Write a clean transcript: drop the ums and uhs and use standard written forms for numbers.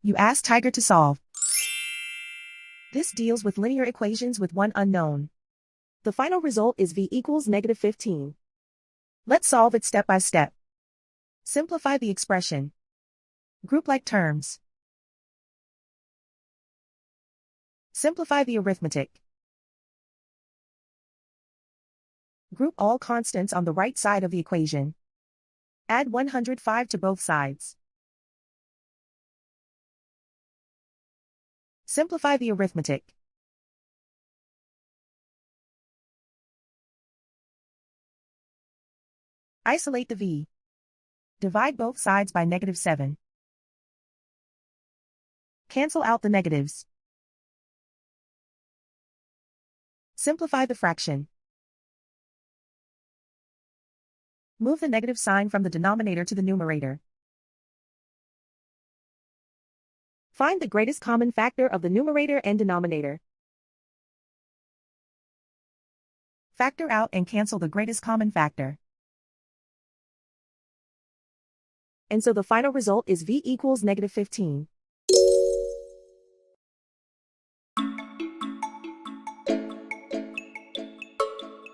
You ask Tiger to solve. This deals with linear equations with one unknown. The final result is v equals -15. Let's solve it step by step. Simplify the expression. Group like terms. Simplify the arithmetic. Group all constants on the right side of the equation. Add 105 to both sides. Simplify the arithmetic. Isolate the v. Divide both sides by -7. Cancel out the negatives. Simplify the fraction. Move the negative sign from the denominator to the numerator. Find the greatest common factor of the numerator and denominator. Factor out and cancel the greatest common factor. And so the final result is v equals -15.